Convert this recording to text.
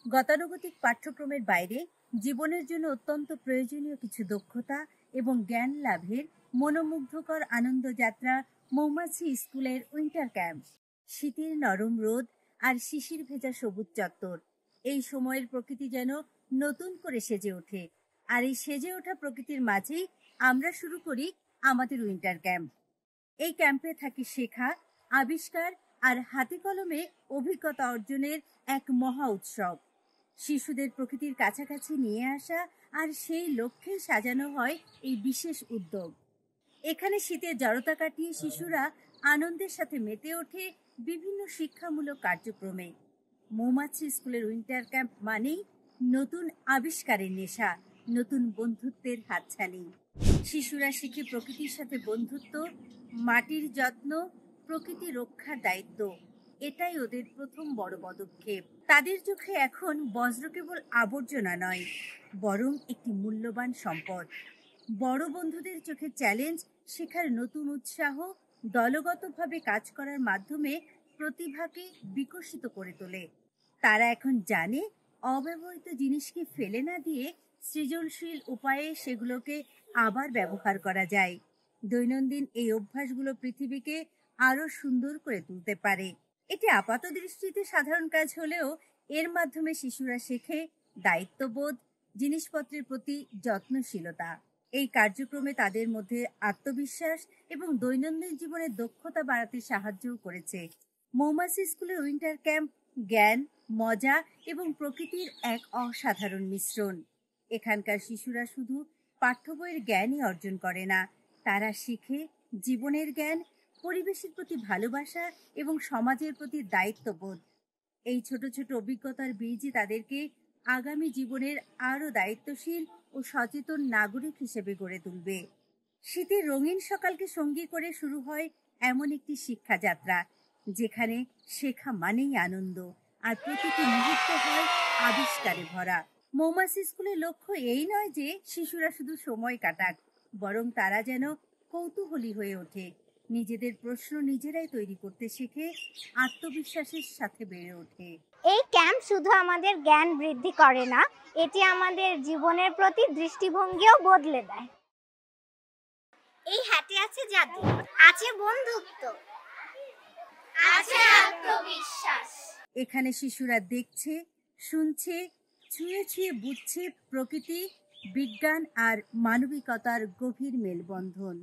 গতানুগতিক পাঠ্যক্রমের বাইরে জীবনের জন্য অত্যন্ত প্রয়োজনীয় কিছু দক্ষতা এবং জ্ঞান লাভের মনোমুগ্ধকর আনন্দযাত্রা মৌমাছি স্কুলের উইন্টার ক্যাম্প। শীতের নরম রোদ আর শিশির ভেজা সবুজ চত্বর, এই সময়ের প্রকৃতি যেন নতুন করে সেজে ওঠে। আর এই সেজে ওঠা প্রকৃতির মাঝেই আমরা শুরু করি আমাদের উইন্টার ক্যাম্প। এই ক্যাম্পে থাকি শেখা, আবিষ্কার আর হাতে কলমে অভিজ্ঞতা অর্জনের এক মহা উৎসব। শিশুদের প্রকৃতির কাছাকাছি নিয়ে আসা আর সেই লক্ষ্যে সাজানো হয় এই বিশেষ উদ্যোগ। এখানে শীতের জড়তা কাটিয়ে শিশুরা আনন্দের সাথে মেতে ওঠে বিভিন্ন শিক্ষামূলক কার্যক্রমে। মৌমাছি স্কুলের উইন্টার ক্যাম্প মানেই নতুন আবিষ্কারের নেশা, নতুন বন্ধুত্বের হাতছানি। শিশুরা শিখে প্রকৃতির সাথে বন্ধুত্ব, মাটির যত্ন, প্রকৃতি রক্ষার দায়িত্ব। এটাই ওদের প্রথম বড় পদক্ষেপ। তাদের চোখে এখন বজ্র কেবল আবর্জনা নয়, বরং একটি মূল্যবান সম্পদ। বড় বন্ধুদের চোখে চ্যালেঞ্জ, শেখার নতুন উৎসাহ, দলগতভাবে কাজ করার মাধ্যমে প্রতিভাকে বিকশিত করে তোলে। তারা এখন জানে অব্যবহৃত জিনিসকে ফেলে না দিয়ে সৃজনশীল উপায়ে সেগুলোকে আবার ব্যবহার করা যায়। দৈনন্দিন এই অভ্যাসগুলো পৃথিবীকে আরো সুন্দর করে তুলতে পারে। এটি আপাত দৃষ্টিতে সাধারণ কাজ হলেও এর মাধ্যমে শিশুরা শেখে দায়িত্ববোধ, জিনিসপত্রের প্রতি যত্নশীলতা। এই কার্যক্রমে তাদের মধ্যে আত্মবিশ্বাস এবং দৈনন্দিন জীবনের দক্ষতা বাড়াতে সাহায্যও করেছে। মৌমাছি স্কুলের উইন্টার ক্যাম্প জ্ঞান, মজা এবং প্রকৃতির এক অসাধারণ মিশ্রণ। এখানকার শিশুরা শুধু পাঠ্য বইয়ের জ্ঞানই অর্জন করে না, তারা শিখে জীবনের জ্ঞান, পরিবেশের প্রতি ভালোবাসা এবং সমাজের প্রতি দায়িত্ববোধ। এই ছোট ছোট অভিজ্ঞতার বীজই তাদেরকে আগামী জীবনের আরো দায়িত্বশীল ও সচেতন নাগরিক হিসেবে গড়ে তুলবে। শীতের রঙিন সকালকে সঙ্গী করে শুরু হয় এমন একটি শিক্ষাযাত্রা, যেখানে শেখা মানেই আনন্দ আর প্রতিটি মুহূর্ত হয় আবিষ্কারে ভরা। মৌমাছি স্কুলের লক্ষ্য এই নয় যে শিশুরা শুধু সময় কাটাক, বরং তারা যেন কৌতূহলী হয়ে ওঠে, নিজেদের প্রশ্ন নিজেরাই তৈরি করতে শিখে, আত্মবিশ্বাসের সাথে বেড়ে ওঠে। এই ক্যাম্প শুধু আমাদের জ্ঞান বৃদ্ধি করে না, এটি আমাদের জীবনের প্রতি দৃষ্টিভঙ্গিও বদলে দেয়। এই হাতে আছে জাদু, আছে বন্ধুত্ব, আছে আত্মবিশ্বাস। এখানে শিশুরা দেখছে, শুনছে, ছুঁয়ে ছুঁয়ে বুঝছে প্রকৃতি, বিজ্ঞান আর মানবিকতার গভীর মেলবন্ধন।